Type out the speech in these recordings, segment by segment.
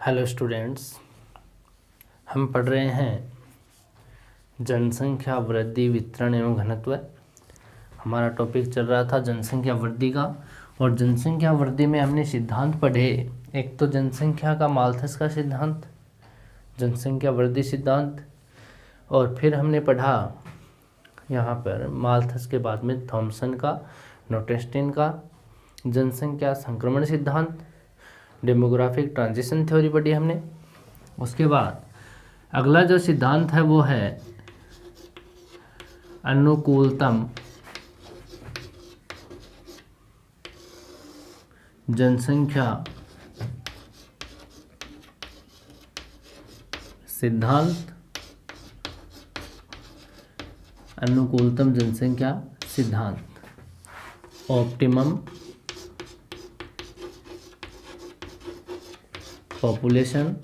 Hello students, हम पढ़ रहे हैं जनसंख्या वृद्धि, वितरण एवं घनत्व। हमारा टॉपिक चल रहा था जनसंख्या वृद्धि का, और जनसंख्या वृद्धि में हमने सिद्धांत पढ़े। एक तो जनसंख्या का माल्थस का सिद्धांत, जनसंख्या वृद्धि सिद्धांत, और फिर हमने पढ़ा यहाँ पर माल्थस के बाद में थॉमसन का, नोटेस्टिन का जनसंख्या संक्रमण सिद्धांत, डेमोग्राफिक ट्रांजिशन थ्योरी पढ़ी हमने। उसके बाद अगला जो सिद्धांत है वो है अनुकूलतम जनसंख्या सिद्धांत, अनुकूलतम जनसंख्या सिद्धांत, optimum population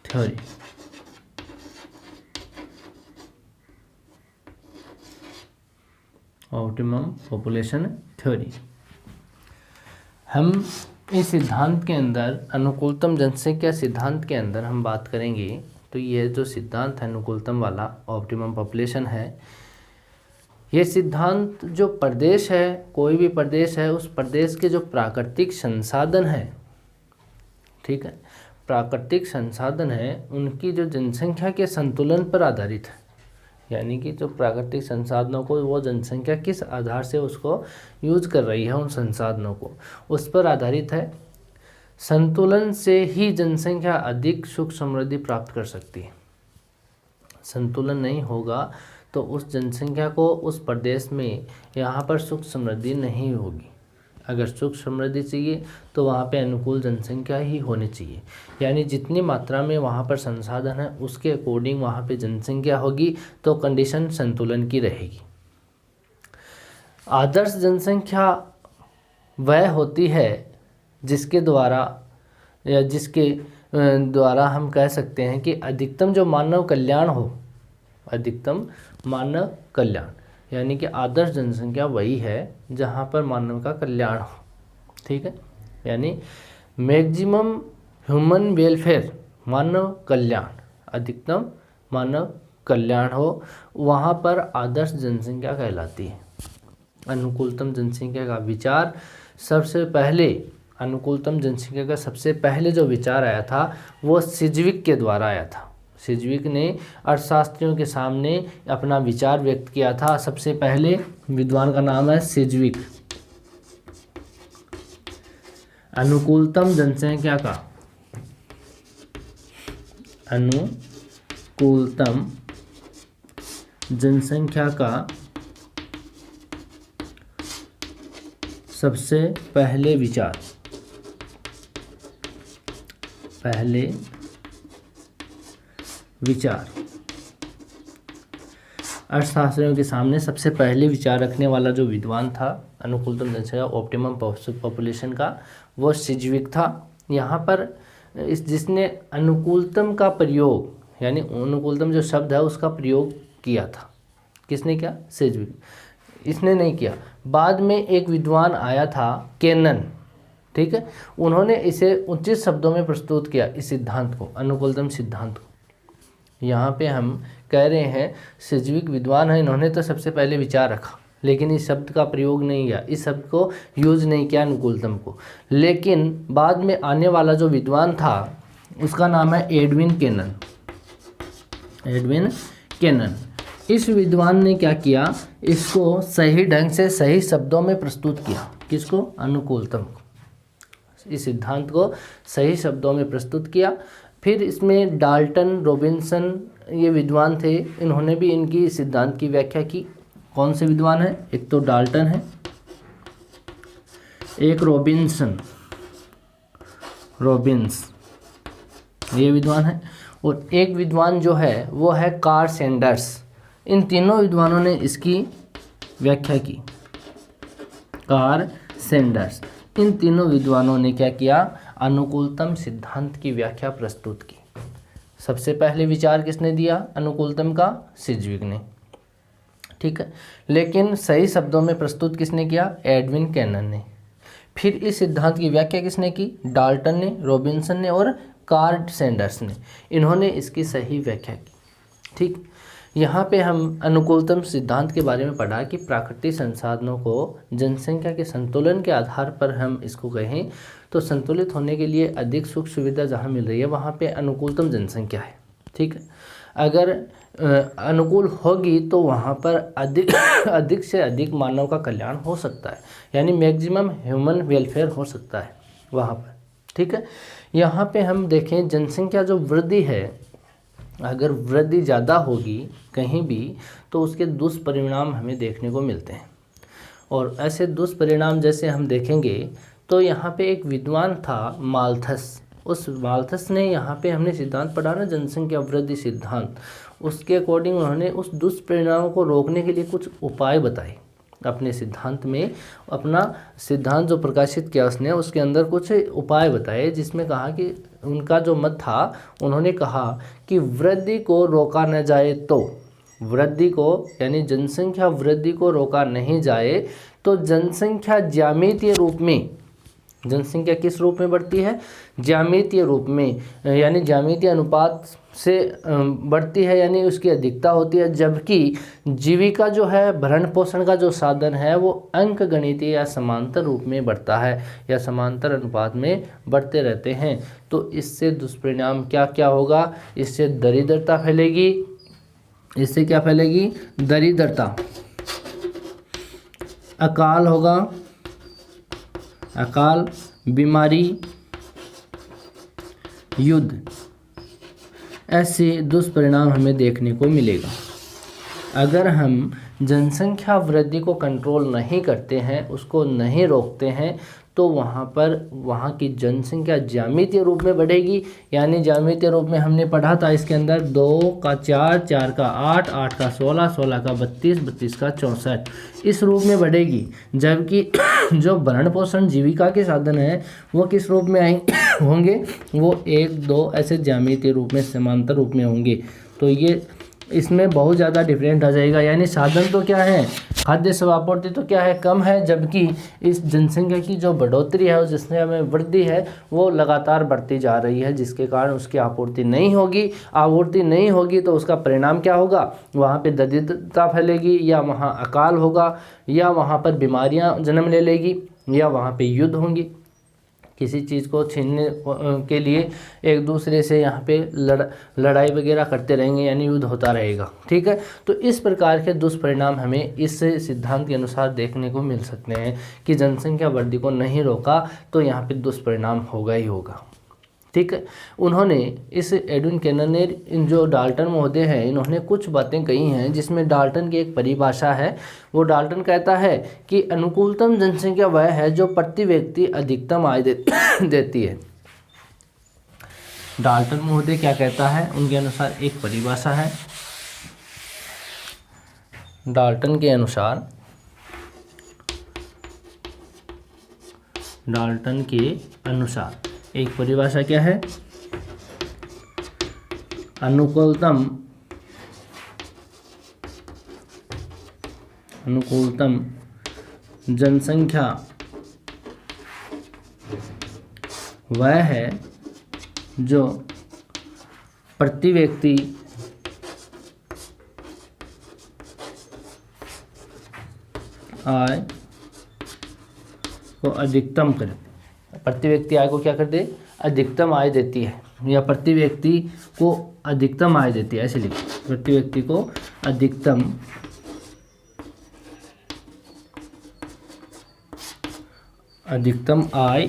theory. Optimum population theory. हम इस सिद्धांत के अंदर, अनुकूलतम जनसंख्या सिद्धांत के अंदर हम बात करेंगे। तो ये जो सिद्धांत है अनुकूलतम वाला, ऑप्टिमम पॉपुलेशन है, ये सिद्धांत जो प्रदेश है, कोई भी प्रदेश है, उस प्रदेश के जो प्राकृतिक संसाधन है, ठीक है, प्राकृतिक संसाधन है, उनकी जो जनसंख्या के संतुलन पर आधारित है। यानी कि जो प्राकृतिक संसाधनों को वो जनसंख्या किस आधार से उसको यूज कर रही है, उन संसाधनों को, उस पर आधारित है। संतुलन से ही जनसंख्या अधिक सुख समृद्धि प्राप्त कर सकती है। संतुलन नहीं होगा तो उस जनसंख्या को, उस प्रदेश में यहाँ पर सुख समृद्धि नहीं होगी। अगर सुख समृद्धि चाहिए तो वहाँ पे अनुकूल जनसंख्या ही होनी चाहिए। यानी जितनी मात्रा में वहाँ पर संसाधन है उसके अकॉर्डिंग वहाँ पे जनसंख्या होगी, तो कंडीशन संतुलन की रहेगी। आदर्श जनसंख्या वह होती है जिसके द्वारा, या जिसके द्वारा हम कह सकते हैं कि अधिकतम जो मानव कल्याण हो, अधिकतम मानव कल्याण। यानी कि आदर्श जनसंख्या वही है जहाँ पर मानव का कल्याण हो, ठीक है। यानी मैक्सिमम ह्यूमन वेलफेयर, मानव कल्याण, अधिकतम मानव कल्याण हो, वहाँ पर आदर्श जनसंख्या कहलाती है। अनुकूलतम जनसंख्या का विचार सबसे पहले, अनुकूलतम जनसंख्या का सबसे पहले जो विचार आया था वो सिज्विक के द्वारा आया था। सिज्विक ने अर्थशास्त्रियों के सामने अपना विचार व्यक्त किया था। सबसे पहले विद्वान का नाम है सिज्विक। अनुकूलतम जनसंख्या का, अनुकूलतम जनसंख्या का सबसे पहले विचार, पहले विचार, अर्थशास्त्रियों के सामने सबसे पहले विचार रखने वाला जो विद्वान था अनुकूलतम जनसंख्या, ऑप्टिमम पॉपुलेशन का, वो सिज्विक था। यहाँ पर जिसने अनुकूलतम का प्रयोग, यानी अनुकूलतम जो शब्द है उसका प्रयोग किया था, किसने किया? सिज्विक। इसने नहीं किया, बाद में एक विद्वान आया था केनन, ठीक है, उन्होंने इसे उचित शब्दों में प्रस्तुत किया, इस सिद्धांत को, अनुकूलतम सिद्धांत को। यहाँ पे हम कह रहे हैं सिज्विक विद्वान है, इन्होंने तो सबसे पहले विचार रखा, लेकिन इस शब्द का प्रयोग नहीं किया, इस शब्द को यूज नहीं किया अनुकूलतम को। लेकिन बाद में आने वाला जो विद्वान था उसका नाम है एडविन केनन। एडविन केनन, इस विद्वान ने क्या किया, इसको सही ढंग से सही शब्दों में प्रस्तुत किया। किसको? अनुकूलतम को, इस सिद्धांत को सही शब्दों में प्रस्तुत किया। फिर इसमें डाल्टन, रॉबिन्सन, ये विद्वान थे, इन्होंने भी इनकी सिद्धांत की व्याख्या की। कौन से विद्वान है? एक तो डाल्टन है, एक रॉबिन्सन, रॉबिन्स ये विद्वान है, और एक विद्वान जो है वो है कार्ल सैंडर्स। इन तीनों विद्वानों ने इसकी व्याख्या की। कार्ल सैंडर्स, इन तीनों विद्वानों ने क्या किया? अनुकूलतम सिद्धांत की व्याख्या प्रस्तुत की। सबसे पहले विचार किसने दिया अनुकूलतम का? सिज्विक ने, ठीक है। लेकिन सही शब्दों में प्रस्तुत किसने किया? एडविन केनन ने। फिर इस सिद्धांत की व्याख्या किसने की? डाल्टन ने, रॉबिन्सन ने और कार्ल सैंडर्स ने। इन्होंने इसकी सही व्याख्या की। ठीक, यहाँ पे हम अनुकूलतम सिद्धांत के बारे में पढ़ा कि प्राकृतिक संसाधनों को जनसंख्या के संतुलन के आधार पर हम इसको कहें तो संतुलित होने के लिए अधिक सुख सुविधा जहाँ मिल रही है वहाँ पे अनुकूलतम जनसंख्या है। ठीक है, अगर अनुकूल होगी तो वहाँ पर अधिक से अधिक मानव का कल्याण हो सकता है, यानी मैक्सिमम ह्यूमन वेलफेयर हो सकता है वहाँ पर। ठीक है, यहाँ पे हम देखें जनसंख्या जो वृद्धि है, अगर वृद्धि ज़्यादा होगी कहीं भी तो उसके दुष्परिणाम हमें देखने को मिलते हैं। और ऐसे दुष्परिणाम जैसे हम देखेंगे तो यहाँ पे एक विद्वान था माल्थस, उस माल्थस ने यहाँ पे हमने सिद्धांत पढ़ा ना जनसंख्या वृद्धि सिद्धांत, उसके अकॉर्डिंग उन्होंने उस दुष्परिणामों को रोकने के लिए कुछ उपाय बताए अपने सिद्धांत में। अपना सिद्धांत जो प्रकाशित किया उसने, उसके अंदर कुछ उपाय बताए जिसमें कहा कि उनका जो मत था, उन्होंने कहा कि वृद्धि को रोका न जाए तो, वृद्धि को यानी जनसंख्या वृद्धि को रोका नहीं जाए तो जनसंख्या ज्यामितीय रूप में, जनसंख्या किस रूप में बढ़ती है? ज्यामितीय रूप में, यानी ज्यामितीय अनुपात से बढ़ती है, यानी उसकी अधिकता होती है। जबकि जीविका जो है, भरण पोषण का जो साधन है वो अंकगणितीय या समांतर रूप में बढ़ता है या समांतर अनुपात में बढ़ते रहते हैं। तो इससे दुष्परिणाम क्या क्या होगा? इससे दरिद्रता फैलेगी। इससे क्या फैलेगी? दरिद्रता, अकाल होगा, अकाल, बीमारी, युद्ध, ऐसे दुष्परिणाम हमें देखने को मिलेगा। अगर हम जनसंख्या वृद्धि को कंट्रोल नहीं करते हैं, उसको नहीं रोकते हैं, तो वहाँ पर वहाँ की जनसंख्या ज्यामितीय रूप में बढ़ेगी। यानी ज्यामितीय रूप में हमने पढ़ा था इसके अंदर 2 का 4, 4 का 8, 8 का 16, 16 का 32, 32 का 64, इस रूप में बढ़ेगी। जबकि जो भरण पोषण जीविका के साधन हैं वो किस रूप में होंगे? वो 1, 2 ऐसे ज्यामितीय रूप में, समांतर रूप में होंगे। तो ये इसमें बहुत ज़्यादा डिफरेंट आ जाएगा। यानी साधन तो क्या है, खाद्य स्वापूर्ति तो क्या है, कम है, जबकि इस जनसंख्या की जो बढ़ोतरी है, जिसमें हमें वृद्धि है, वो लगातार बढ़ती जा रही है, जिसके कारण उसकी आपूर्ति नहीं होगी। आपूर्ति नहीं होगी तो उसका परिणाम क्या होगा? वहाँ पे दरिद्रता फैलेगी, या वहाँ अकाल होगा, या वहाँ पर बीमारियाँ जन्म ले लेगी, या वहाँ पे युद्ध होंगी। किसी चीज़ को छीनने के लिए एक दूसरे से यहाँ पे लड़ाई वगैरह करते रहेंगे, यानी युद्ध होता रहेगा। ठीक है, तो इस प्रकार के दुष्परिणाम हमें इस सिद्धांत के अनुसार देखने को मिल सकते हैं कि जनसंख्या वृद्धि को नहीं रोका तो यहाँ पे दुष्परिणाम होगा ही होगा। ठीक है, उन्होंने इस एडविन कैनन ने, इन जो डाल्टन महोदय हैं, इन्होंने कुछ बातें कही हैं जिसमें डाल्टन की एक परिभाषा है। वो डाल्टन कहता है कि अनुकूलतम जनसंख्या वह है जो प्रति व्यक्ति अधिकतम आय देती है। डाल्टन महोदय क्या कहता है? उनके अनुसार एक परिभाषा है। डाल्टन के अनुसार एक परिभाषा क्या है? अनुकूलतम जनसंख्या वह है जो प्रति व्यक्ति आय को अधिकतम करे। प्रति व्यक्ति आय को क्या कर दे? अधिकतम आय देती है, या प्रति व्यक्ति को अधिकतम आय देती है, ऐसे लिखो, प्रति व्यक्ति को अधिकतम आय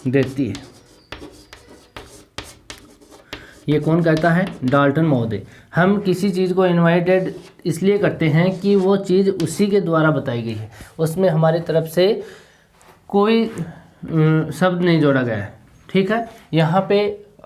देती है। ये कौन कहता है? डाल्टन महोदय। हम किसी चीज़ को इन्वाइटेड इसलिए करते हैं कि वो चीज़ उसी के द्वारा बताई गई है, उसमें हमारी तरफ से कोई शब्द नहीं जोड़ा गया है। ठीक है, यहाँ पे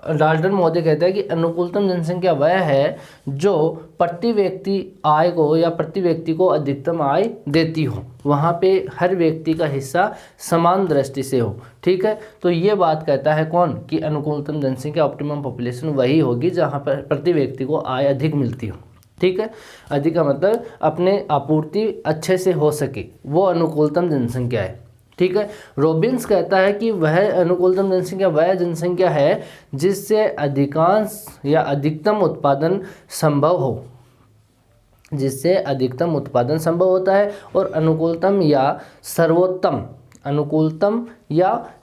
डाल्टन महोदय कहता है कि अनुकूलतम जनसंख्या वह है जो प्रति व्यक्ति आय को, या प्रति व्यक्ति को अधिकतम आय देती हो, वहाँ पे हर व्यक्ति का हिस्सा समान दृष्टि से हो। ठीक है, तो ये बात कहता है कौन? कि अनुकूलतम जनसंख्या, ऑप्टिमम पॉपुलेशन वही होगी जहाँ पर प्रति व्यक्ति को आय अधिक मिलती हो। ठीक है, अधिक का मतलब अपने आपूर्ति अच्छे से हो सके, वो अनुकूलतम जनसंख्या है। ठीक है। रॉबिन्स कहता है कि वह अनुकूलतम जनसंख्या वह जनसंख्या है जिससे अधिकांश या अधिकतम उत्पादन संभव हो, जिससे अधिकतम उत्पादन संभव होता है। और अनुकूलतम या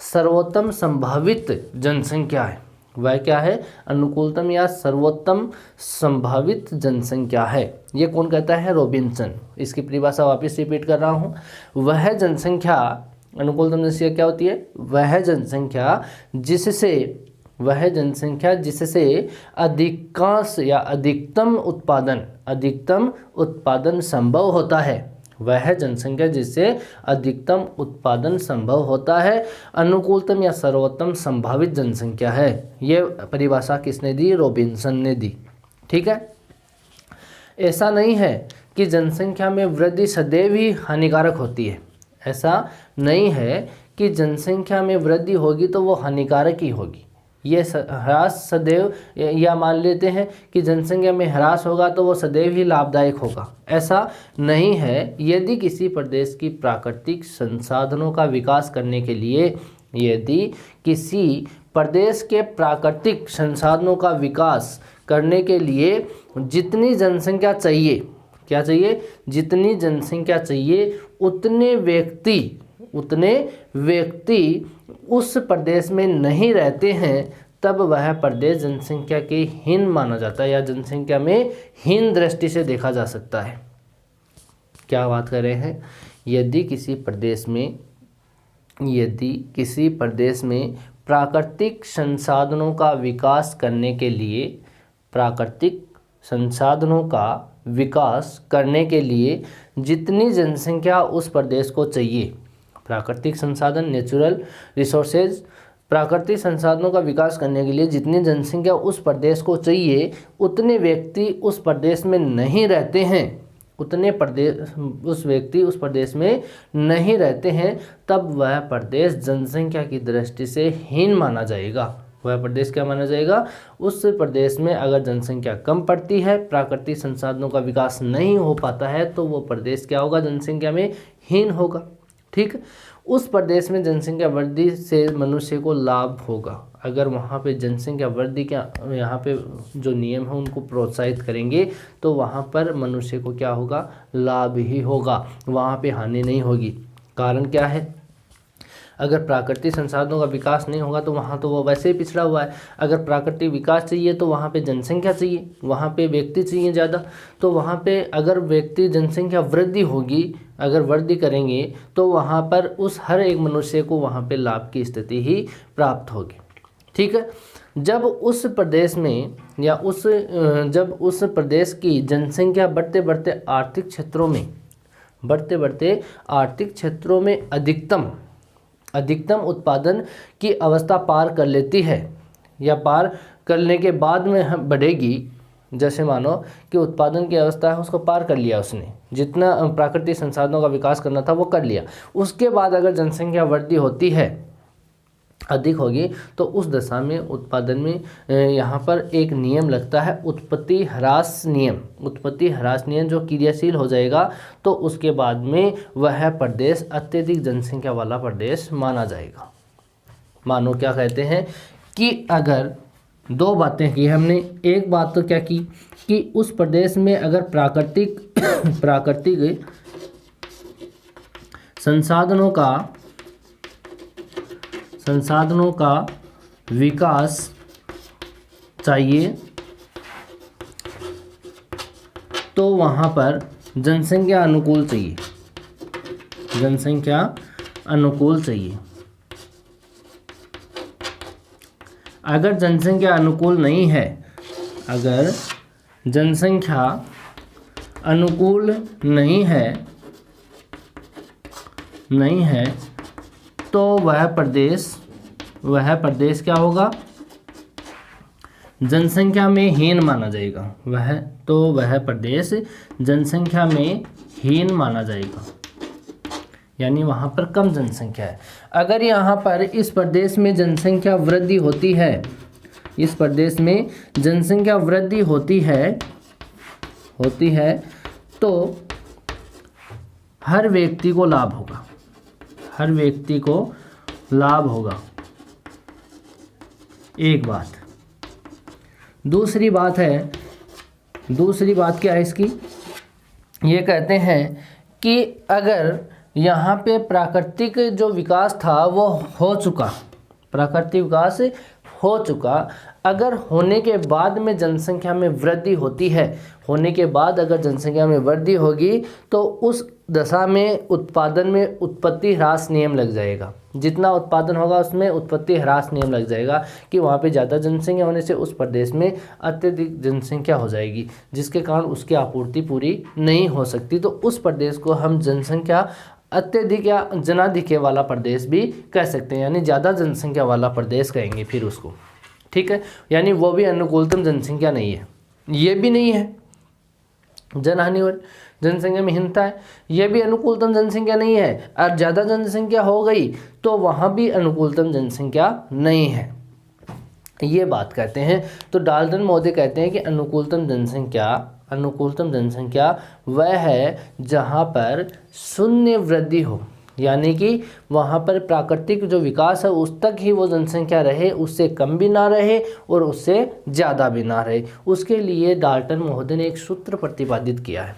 सर्वोत्तम संभावित जनसंख्या है। वह क्या है? अनुकूलतम या सर्वोत्तम संभावित जनसंख्या है। ये कौन कहता है? रॉबिन्सन। इसकी परिभाषा वापस रिपीट कर रहा हूँ। वह जनसंख्या, अनुकूलतम जनसंख्या क्या होती है? वह जनसंख्या जिससे अधिकांश या अधिकतम उत्पादन संभव होता है। वह जनसंख्या जिससे अधिकतम उत्पादन संभव होता है अनुकूलतम या सर्वोत्तम संभावित जनसंख्या है। ये परिभाषा किसने दी? रॉबिन्सन ने दी। ठीक है। ऐसा नहीं है कि जनसंख्या में वृद्धि सदैव ही हानिकारक होती है। ऐसा नहीं है कि जनसंख्या में वृद्धि होगी तो वो हानिकारक ही होगी। ये ह्रास सदैव, या मान लेते हैं कि जनसंख्या में ह्रास होगा तो वो सदैव ही लाभदायक होगा। ऐसा नहीं है। यदि किसी प्रदेश की प्राकृतिक संसाधनों का विकास करने के लिए जितनी जनसंख्या चाहिए, क्या चाहिए? जितनी जनसंख्या चाहिए उतने व्यक्ति उस प्रदेश में नहीं रहते हैं, तब वह प्रदेश जनसंख्या के हीन माना जाता है या जनसंख्या में हीन दृष्टि से देखा जा सकता है। क्या बात कर रहे हैं? यदि किसी प्रदेश में प्राकृतिक संसाधनों का विकास करने के लिए जितनी जनसंख्या उस प्रदेश को चाहिए, प्राकृतिक संसाधन, नेचुरल रिसोर्सेज, प्राकृतिक संसाधनों का विकास करने के लिए जितनी जनसंख्या उस प्रदेश को चाहिए उतने व्यक्ति उस प्रदेश में नहीं रहते हैं, उस प्रदेश में नहीं रहते हैं, तब वह प्रदेश जनसंख्या की दृष्टि से हीन माना जाएगा। वह प्रदेश क्या माना जाएगा? उस प्रदेश में अगर जनसंख्या कम पड़ती है, प्राकृतिक संसाधनों का विकास नहीं हो पाता है, तो वो प्रदेश क्या होगा? जनसंख्या में हीन होगा। ठीक। उस प्रदेश में जनसंख्या वृद्धि से मनुष्य को लाभ होगा। अगर वहाँ पे जनसंख्या वृद्धि यहाँ पे जो नियम है उनको प्रोत्साहित करेंगे तो वहाँ पर मनुष्य को क्या होगा? लाभ ही होगा, वहाँ पे हानि नहीं होगी। कारण क्या है? अगर प्राकृतिक संसाधनों का विकास नहीं होगा तो वहाँ तो वो वैसे ही पिछड़ा हुआ है। अगर प्राकृतिक विकास चाहिए तो वहाँ पे जनसंख्या चाहिए, वहाँ पे व्यक्ति चाहिए ज़्यादा। तो वहाँ पे अगर जनसंख्या वृद्धि होगी, अगर वृद्धि करेंगे तो वहाँ पर उस हर एक मनुष्य को वहाँ पे लाभ की स्थिति ही प्राप्त होगी। ठीक है। जब उस प्रदेश प्रदेश की जनसंख्या बढ़ते बढ़ते आर्थिक क्षेत्रों में अधिकतम उत्पादन की अवस्था पार कर लेती है या पार करने के बाद में हम बढ़ेगी, जैसे मानो कि उत्पादन की अवस्था है उसको पार कर लिया उसने, जितना प्राकृतिक संसाधनों का विकास करना था वो कर लिया, उसके बाद अगर जनसंख्या वृद्धि होती है, अधिक होगी, तो उस दशा में उत्पादन में यहाँ पर एक नियम लगता है उत्पत्ति ह्रास नियम जो क्रियाशील हो जाएगा, तो उसके बाद में वह प्रदेश अत्यधिक जनसंख्या वाला प्रदेश माना जाएगा। मानो क्या कहते हैं कि अगर दो बातें की हमने, एक बात तो क्या की कि उस प्रदेश में अगर प्राकृतिक संसाधनों का विकास चाहिए तो वहाँ पर जनसंख्या अनुकूल चाहिए, अगर जनसंख्या अनुकूल नहीं है तो वह प्रदेश क्या होगा? जनसंख्या में हीन माना जाएगा। वह प्रदेश जनसंख्या में हीन माना जाएगा, यानी वहाँ पर कम जनसंख्या है। अगर यहाँ पर इस प्रदेश में जनसंख्या वृद्धि होती है तो हर व्यक्ति को लाभ होगा, हर व्यक्ति को लाभ होगा, एक बात। दूसरी बात क्या है इसकी, ये कहते हैं कि अगर यहाँ पे प्राकृतिक जो विकास था वो हो चुका, प्राकृतिक विकास हो चुका, अगर होने के बाद में जनसंख्या में वृद्धि होती है, होने के बाद अगर जनसंख्या में वृद्धि होगी तो उस दशा में उत्पादन में उत्पत्ति ह्रास नियम लग जाएगा। जितना उत्पादन होगा उसमें उत्पत्ति ह्रास नियम लग जाएगा कि वहाँ पे ज़्यादा जनसंख्या होने से उस प्रदेश में अत्यधिक जनसंख्या हो जाएगी, जिसके कारण उसकी आपूर्ति पूरी नहीं हो सकती। तो उस प्रदेश को हम जनसंख्या अत्यधिक या जनाधिक्य वाला प्रदेश भी कह सकते हैं, यानी ज़्यादा जनसंख्या वाला प्रदेश कहेंगे फिर उसको, ठीक है। यानी वो भी अनुकूलतम जनसंख्या नहीं है, ये भी नहीं है जनहानि और जनसंख्या में हीनता है, ये भी अनुकूलतम जनसंख्या नहीं है। और ज़्यादा जनसंख्या हो गई तो वहाँ भी अनुकूलतम जनसंख्या नहीं है, ये बात कहते हैं। तो डाल्टन महोदय कहते हैं कि अनुकूलतम जनसंख्या वह है जहाँ पर शून्य वृद्धि हो, यानी कि वहाँ पर प्राकृतिक जो विकास है उस तक ही वो जनसंख्या रहे, उससे कम भी ना रहे और उससे ज़्यादा भी ना रहे। उसके लिए डाल्टन महोदय ने एक सूत्र प्रतिपादित किया है।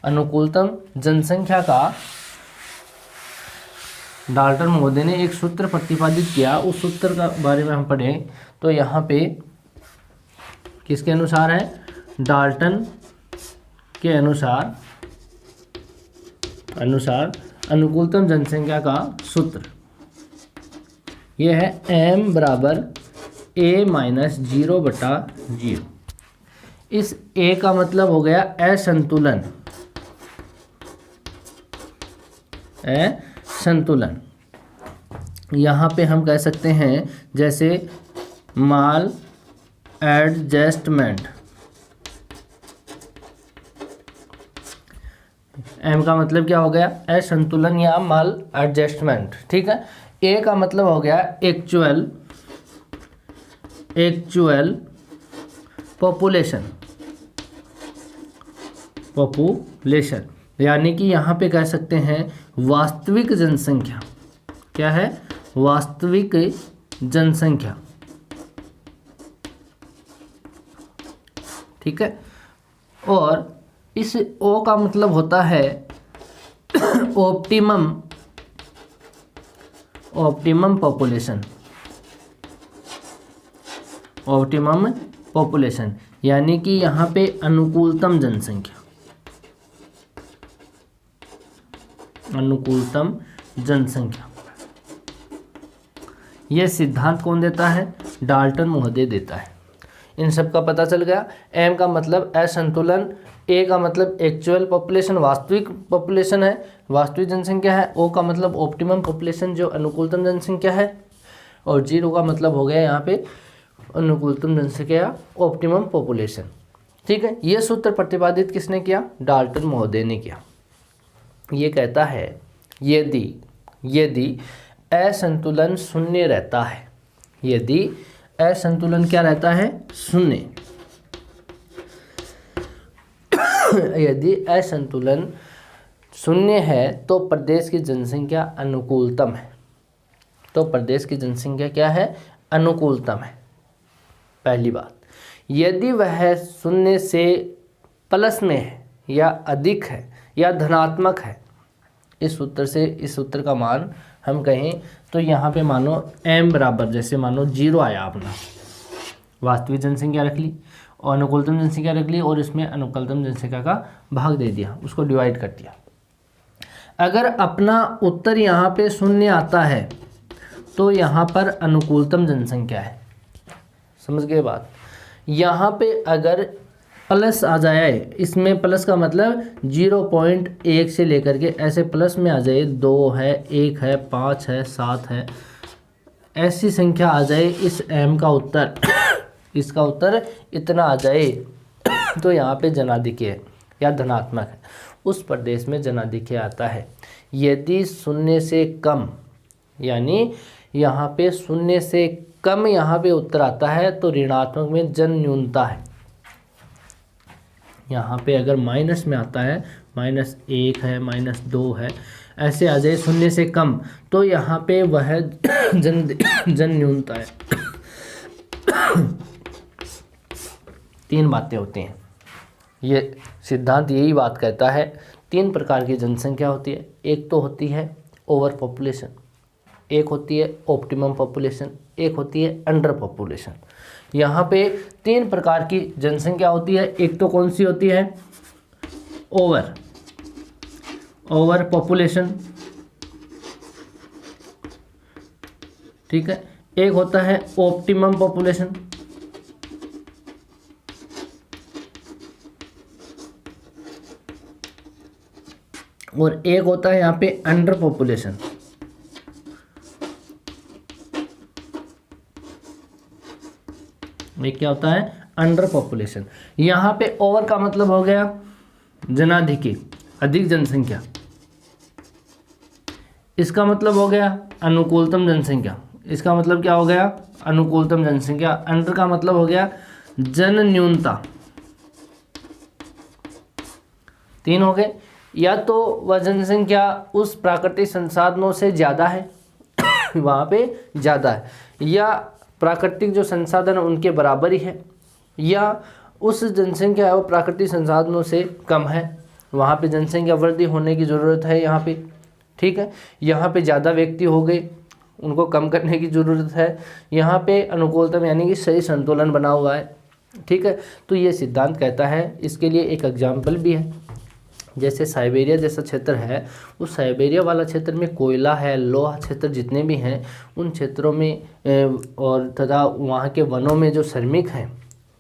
अनुकूलतम जनसंख्या का डाल्टन महोदय ने एक सूत्र प्रतिपादित किया, उस सूत्र का बारे में हम पढ़ें तो यहाँ पे किसके अनुसार है, डाल्टन के अनुसार अनुकूलतम जनसंख्या का सूत्र यह है m बराबर a माइनस 0/0। इस a का मतलब हो गया असंतुलन, यहाँ पे हम कह सकते हैं जैसे माल एडजस्टमेंट, एम का मतलब क्या हो गया, असंतुलन या माल एडजस्टमेंट, ठीक है। ए का मतलब हो गया एक्चुअल पॉपुलेशन, यानी कि यहाँ पे कह सकते हैं वास्तविक जनसंख्या, क्या है, वास्तविक जनसंख्या, ठीक है। और इस ओ का मतलब होता है ऑप्टिमम पॉपुलेशन, यानी कि यहाँ पे अनुकूलतम जनसंख्या। यह सिद्धांत कौन देता है, डाल्टन महोदय देता है। इन सब का पता चल गया। एम का मतलब असंतुलन, ए का मतलब एक्चुअल पॉपुलेशन, वास्तविक पॉपुलेशन है, वास्तविक जनसंख्या है। ओ का मतलब ऑप्टिमम पॉपुलेशन, जो अनुकूलतम जनसंख्या है। और 0 का मतलब हो गया यहाँ पे अनुकूलतम जनसंख्या, ऑप्टिमम पॉपुलेशन, ठीक है। ये सूत्र प्रतिपादित किसने किया, डाल्टन महोदय ने किया। ये कहता है यदि असंतुलन शून्य रहता है, यदि असंतुलन क्या रहता है, शून्य, यदि असंतुलन शून्य है तो प्रदेश की जनसंख्या अनुकूलतम है, तो प्रदेश की जनसंख्या क्या है, अनुकूलतम है, पहली बात। यदि वह शून्य से प्लस में है या अधिक है या धनात्मक है, इस सूत्र का मान हम कहें तो यहाँ पे मानो m बराबर, जैसे मानो 0 आया, अपना वास्तविक जनसंख्या रख ली और अनुकूलतम जनसंख्या रख ली और इसमें अनुकूलतम जनसंख्या का भाग दे दिया, उसको डिवाइड कर दिया। अगर अपना उत्तर यहाँ पे शून्य आता है तो यहाँ पर अनुकूलतम जनसंख्या है, समझ गए बात। यहाँ पे अगर प्लस आ जाए, इसमें प्लस का मतलब 0.1 से लेकर के ऐसे प्लस में आ जाए, 2 है, 1 है, 5 है, 7 है, ऐसी संख्या आ जाए, इस m का उत्तर इसका उत्तर इतना आ जाए तो यहाँ पे जनाधिक्य है या धनात्मक है, उस प्रदेश में जनाधिक्य आता है। यदि शून्य से कम, यानी यहाँ पे शून्य से कम यहाँ पे उत्तर आता है तो ऋणात्मक में जन न्यूनता है। यहाँ पे अगर माइनस में आता है, -1 है, -2 है, ऐसे आ जाए 0 से कम, तो यहाँ पे वह जन न्यूनता है। 3 बातें होती हैं, ये सिद्धांत यही बात कहता है। 3 प्रकार की जनसंख्या होती है। एक तो होती है ओवर पॉपुलेशन, एक होती है ऑप्टिमम पॉपुलेशन, एक होती है अंडर पॉपुलेशन। यहाँ पे 3 प्रकार की जनसंख्या होती है। एक तो कौन सी होती है? ओवर पॉपुलेशन, ठीक है। एक होता है ऑप्टिमम पॉपुलेशन, और एक होता है यहाँ पे अंडर पॉपुलेशन। ये क्या होता है? Under population. यहाँ पे ओवर का मतलब हो गया जनाधिकी, अधिक जनसंख्या। इसका मतलब हो गया अनुकूलतम जनसंख्या। इसका मतलब क्या हो गया? अनुकूलतम जनसंख्या। अंडर का मतलब हो गया जन न्यूनता। 3 हो गए। या तो वह जनसंख्या उस प्राकृतिक संसाधनों से ज़्यादा है वहाँ पे ज़्यादा है, या प्राकृतिक जो संसाधन उनके बराबर ही है, या उस जनसंख्या है वो प्राकृतिक संसाधनों से कम है, वहाँ पे जनसंख्या वृद्धि होने की ज़रूरत है यहाँ पे, ठीक है। यहाँ पे ज़्यादा व्यक्ति हो गए, उनको कम करने की ज़रूरत है। यहाँ पे अनुकूलतम यानी कि सही संतुलन बना हुआ है, ठीक है। तो ये सिद्धांत कहता है। इसके लिए एक एग्जाम्पल भी है, जैसे साइबेरिया जैसा क्षेत्र है, उस साइबेरिया वाला क्षेत्र में कोयला है, लोहा क्षेत्र जितने भी हैं उन क्षेत्रों में और तथा वहाँ के वनों में जो श्रमिक हैं,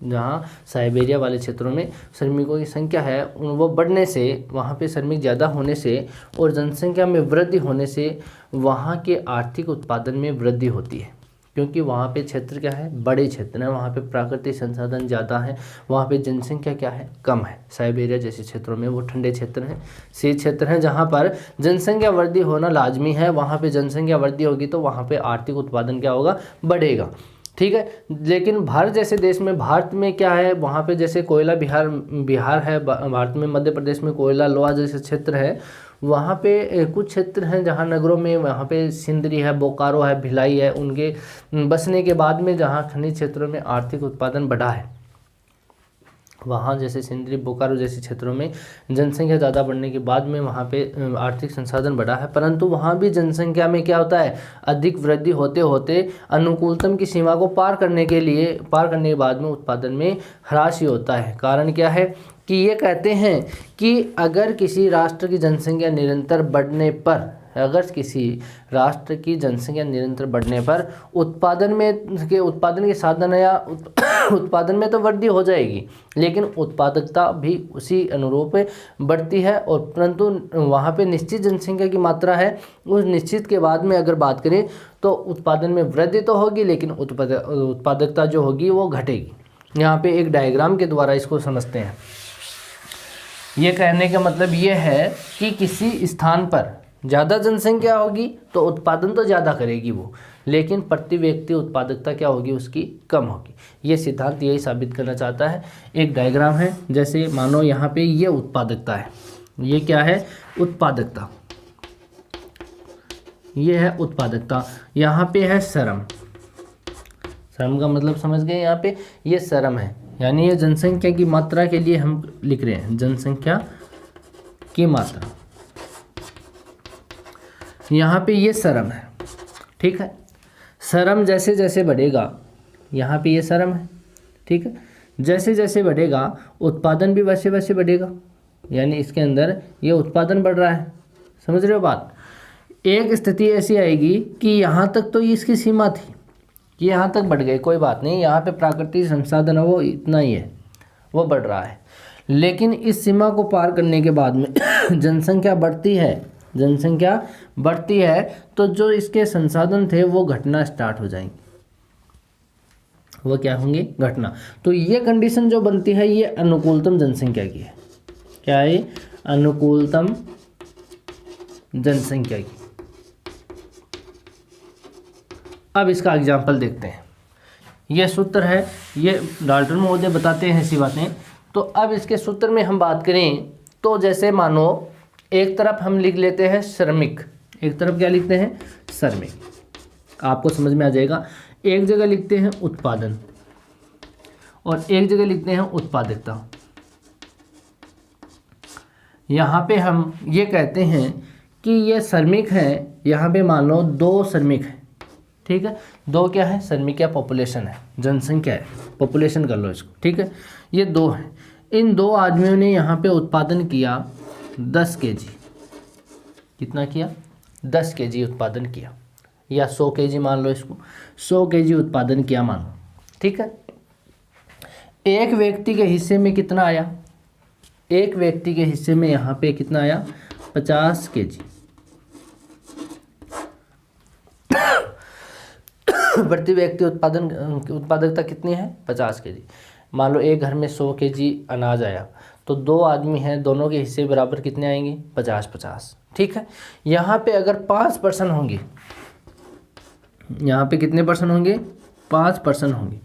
जहाँ साइबेरिया वाले क्षेत्रों में श्रमिकों की संख्या है वो बढ़ने से, वहाँ पे श्रमिक ज़्यादा होने से और जनसंख्या में वृद्धि होने से वहाँ के आर्थिक उत्पादन में वृद्धि होती है, क्योंकि वहाँ पे क्षेत्र क्या है? बड़े क्षेत्र हैं, वहाँ पे प्राकृतिक संसाधन ज़्यादा हैं, वहाँ पे जनसंख्या क्या है? कम है। साइबेरिया जैसे क्षेत्रों में वो ठंडे क्षेत्र हैं, शीत क्षेत्र हैं, जहाँ पर जनसंख्या वृद्धि होना लाजमी है। वहाँ पे जनसंख्या वृद्धि होगी तो वहाँ पे आर्थिक उत्पादन क्या होगा? बढ़ेगा, ठीक है। लेकिन भारत जैसे देश में, भारत में क्या है? वहाँ पे जैसे कोयला बिहार है, भारत में मध्य प्रदेश में कोयला लोहा जैसे क्षेत्र है, वहाँ पे कुछ क्षेत्र हैं जहाँ नगरों में, वहाँ पे सिंदरी है, बोकारो है, भिलाई है, उनके बसने के बाद में जहाँ खनिज क्षेत्रों में आर्थिक उत्पादन बढ़ा है, वहाँ जैसे सिंदरी बोकारो जैसे क्षेत्रों में जनसंख्या ज़्यादा बढ़ने के बाद में वहाँ पे आर्थिक संसाधन बढ़ा है, परंतु वहाँ भी जनसंख्या में क्या होता है? अधिक वृद्धि होते होते अनुकूलतम की सीमा को पार करने के बाद में उत्पादन में ह्रास ही होता है। कारण क्या है? कि ये कहते हैं कि अगर किसी राष्ट्र की जनसंख्या निरंतर बढ़ने पर, उत्पादन के साधन या उत्पादन में तो वृद्धि हो जाएगी, लेकिन उत्पादकता भी उसी अनुरूप बढ़ती है। और परंतु वहाँ पे निश्चित जनसंख्या की मात्रा है, उस निश्चित के बाद में अगर बात करें तो उत्पादन में वृद्धि तो होगी, लेकिन उत्पादकता जो होगी वो घटेगी। यहाँ पे एक डायग्राम के द्वारा इसको समझते हैं। ये कहने का मतलब ये है कि किसी स्थान पर ज़्यादा जनसंख्या होगी तो उत्पादन तो ज़्यादा करेगी वो, लेकिन प्रति व्यक्ति उत्पादकता क्या होगी? उसकी कम होगी। ये सिद्धांत यही साबित करना चाहता है। एक डायग्राम है, जैसे मानो यहाँ पे ये उत्पादकता है, ये क्या है? उत्पादकता। ये है उत्पादकता। यहाँ पे है श्रम। श्रम का मतलब समझ गए? यहाँ पे ये श्रम है, यानी ये जनसंख्या की मात्रा के लिए हम लिख रहे हैं, जनसंख्या की मात्रा। यहाँ पे ये श्रम है, ठीक है। श्रम जैसे जैसे बढ़ेगा, यहाँ पे ये श्रम है, ठीक है, जैसे जैसे बढ़ेगा उत्पादन भी वैसे वैसे बढ़ेगा, यानी इसके अंदर ये उत्पादन बढ़ रहा है। समझ रहे हो बात? एक स्थिति ऐसी आएगी कि यहाँ तक तो ये इसकी सीमा थी कि यहाँ तक बढ़ गए, कोई बात नहीं, यहाँ पे प्राकृतिक संसाधन है वो इतना ही है, वो बढ़ रहा है। लेकिन इस सीमा को पार करने के बाद में जनसंख्या बढ़ती है तो जो इसके संसाधन थे वो घटना स्टार्ट हो जाएंगे। वो क्या होंगे? घटना। तो ये कंडीशन जो बनती है ये अनुकूलतम जनसंख्या की है। क्या है? अनुकूलतम जनसंख्या की। अब इसका एग्जाम्पल देखते हैं। ये सूत्र है, ये डाल्टन महोदय बताते हैं ऐसी बातें। तो अब इसके सूत्र में हम बात करें तो जैसे मानो एक तरफ हम लिख लेते हैं श्रमिक, एक तरफ क्या लिखते हैं, श्रमिक, आपको समझ में आ जाएगा। एक जगह लिखते हैं उत्पादन और एक जगह लिखते हैं उत्पादकता। यहाँ पे हम ये कहते हैं कि ये श्रमिक है, यहाँ पे मान लो 2 श्रमिक हैं, ठीक है, 2 क्या है, श्रमिक या पॉपुलेशन है, जनसंख्या है, पॉपुलेशन कर लो इसको, ठीक है, ये 2 हैं। इन 2 आदमियों ने यहाँ पे उत्पादन किया 10 केजी, कितना किया, 10 केजी उत्पादन किया, या 100 केजी मान लो इसको, 100 केजी उत्पादन किया मान लो, ठीक है। एक व्यक्ति के हिस्से में कितना आया, एक व्यक्ति के हिस्से में यहाँ पे कितना आया, 50 केजी। प्रति व्यक्ति उत्पादकता कितनी है, 50 केजी। मान लो एक घर में 100 केजी अनाज आया, तो 2 आदमी हैं, दोनों के हिस्से बराबर कितने आएंगे, 50-50, ठीक है। यहाँ पे अगर 5% होंगे, यहाँ पे कितने परसेंट होंगे, 5% होंगे,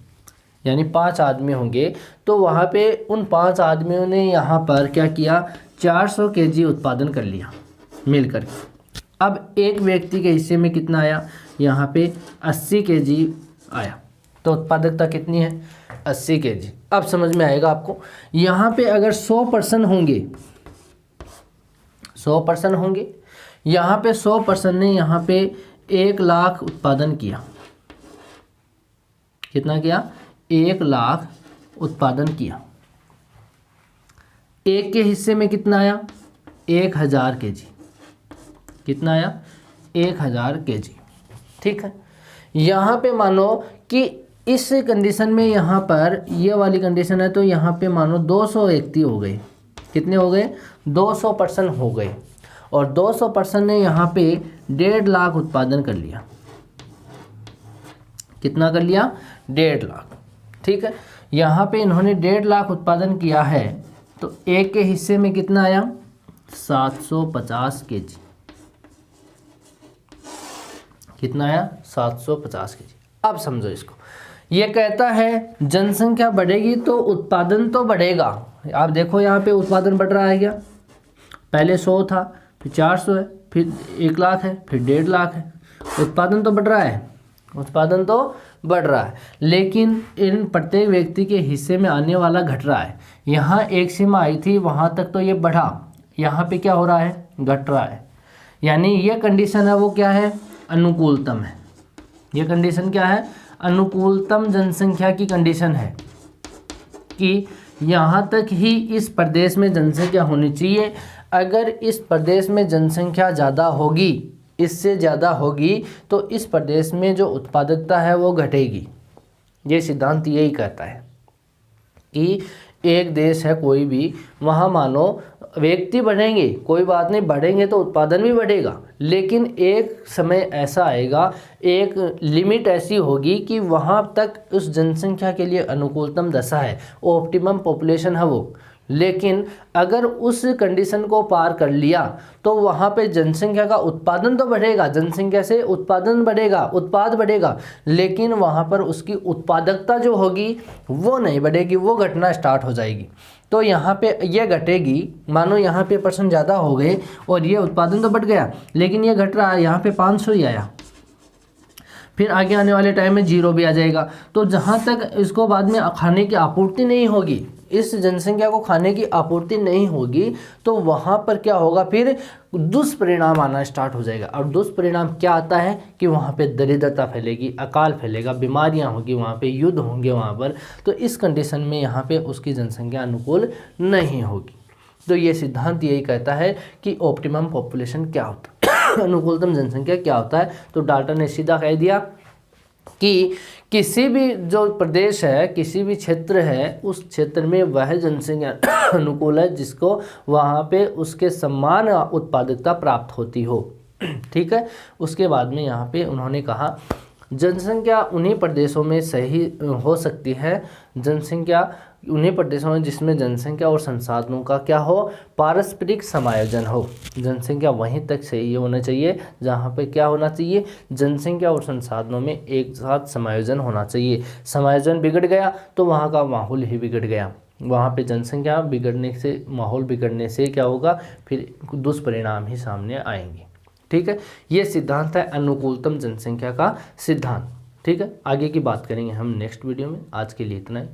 यानी 5 आदमी होंगे, तो वहाँ पे उन 5 आदमियों ने यहाँ पर क्या किया, 400 केजी उत्पादन कर लिया मिल करके। अब एक व्यक्ति के हिस्से में कितना आया, यहाँ पे 80 केजी आया, तो उत्पादकता कितनी है, 80 केजी। अब समझ में आएगा आपको। यहाँ पे अगर 100% होंगे, 100% होंगे, यहाँ पे 100% ने यहाँ पे 1 लाख उत्पादन किया, कितना किया, 1 लाख उत्पादन किया। एक के हिस्से में कितना आया, 1000 केजी, कितना आया, 1000 केजी, ठीक है। यहाँ पे मानो कि इस कंडीशन में, यहाँ पर ये वाली कंडीशन है, तो यहाँ पे मानो 200 व्यक्ति हो गए, कितने हो गए, 200% हो गए, और 200% ने यहाँ पे 1.5 लाख उत्पादन कर लिया, कितना कर लिया, 1.5 लाख, ठीक है। यहाँ पे इन्होंने 1.5 लाख उत्पादन किया है, तो एक के हिस्से में कितना आया, 750 केजी, कितना आया, 750 केजी। अब समझो इसको, ये कहता है जनसंख्या बढ़ेगी तो उत्पादन तो बढ़ेगा। आप देखो यहाँ पे उत्पादन बढ़ रहा है क्या, पहले 100 था, फिर 400 है, फिर 1 लाख है, फिर 1.5 लाख है, उत्पादन तो बढ़ रहा है, उत्पादन तो बढ़ रहा है, लेकिन इन प्रत्येक व्यक्ति के हिस्से में आने वाला घट रहा है। यहाँ एक सीमा आई थी, वहाँ तक तो ये बढ़ा, यहाँ पे क्या हो रहा है, घट रहा है, यानी ये कंडीशन है वो क्या है, अनुकूलतम है। ये कंडीशन क्या है, अनुकूलतम जनसंख्या की कंडीशन है कि यहाँ तक ही इस प्रदेश में जनसंख्या होनी चाहिए। अगर इस प्रदेश में जनसंख्या ज़्यादा होगी, इससे ज़्यादा होगी, तो इस प्रदेश में जो उत्पादकता है वो घटेगी। ये सिद्धांत यही कहता है कि एक देश है कोई भी, वहाँ मानो व्यक्ति बढ़ेंगे, कोई बात नहीं, बढ़ेंगे तो उत्पादन भी बढ़ेगा, लेकिन एक समय ऐसा आएगा, एक लिमिट ऐसी होगी कि वहाँ तक उस जनसंख्या के लिए अनुकूलतम दशा है, ऑप्टिमम पॉपुलेशन है वो। लेकिन अगर उस कंडीशन को पार कर लिया तो वहाँ पे जनसंख्या का उत्पादन तो बढ़ेगा, जनसंख्या से उत्पादन बढ़ेगा, उत्पाद बढ़ेगा, लेकिन वहाँ पर उसकी उत्पादकता जो होगी वो नहीं बढ़ेगी, वो घटना स्टार्ट हो जाएगी। तो यहाँ पे ये घटेगी, मानो यहाँ पे % ज़्यादा हो गए और ये उत्पादन तो बढ़ गया, लेकिन ये घट रहा है, यहाँ पे 500 ही आया, फिर आगे आने वाले टाइम में 0 भी आ जाएगा। तो जहाँ तक इसको बाद में खाने की आपूर्ति नहीं होगी, इस जनसंख्या को खाने की आपूर्ति नहीं होगी, तो वहाँ पर क्या होगा, फिर दुष्परिणाम आना स्टार्ट हो जाएगा। और दुष्परिणाम क्या आता है कि वहाँ पे दरिद्रता फैलेगी, अकाल फैलेगा, बीमारियाँ होगी, वहाँ पे युद्ध होंगे वहाँ पर। तो इस कंडीशन में यहाँ पे उसकी जनसंख्या अनुकूल नहीं होगी। तो ये सिद्धांत यही कहता है कि ऑप्टिमम पॉपुलेशन क्या होता है, अनुकूलतम जनसंख्या क्या होता है। तो डाल्टन ने सीधा कह दिया कि किसी भी जो प्रदेश है, किसी भी क्षेत्र है, उस क्षेत्र में वह जनसंख्या अनुकूल है जिसको वहाँ पे उसके समान उत्पादकता प्राप्त होती हो, ठीक है। उसके बाद में यहाँ पे उन्होंने कहा जनसंख्या उन्हीं प्रदेशों में सही हो सकती है, जनसंख्या उन्हीं प्रदेशों में जिसमें जनसंख्या और संसाधनों का क्या हो, पारस्परिक समायोजन हो। जनसंख्या वहीं तक सही होना चाहिए जहाँ पे क्या होना चाहिए, जनसंख्या और संसाधनों में एक साथ समायोजन होना चाहिए। समायोजन बिगड़ गया तो वहाँ का माहौल ही बिगड़ गया, वहाँ पे जनसंख्या बिगड़ने से, माहौल बिगड़ने से क्या होगा, फिर दुष्परिणाम ही सामने आएंगे। ठीक है, ये सिद्धांत है अनुकूलतम जनसंख्या का सिद्धांत। ठीक है, आगे की बात करेंगे हम नेक्स्ट वीडियो में। आज के लिए इतना ही।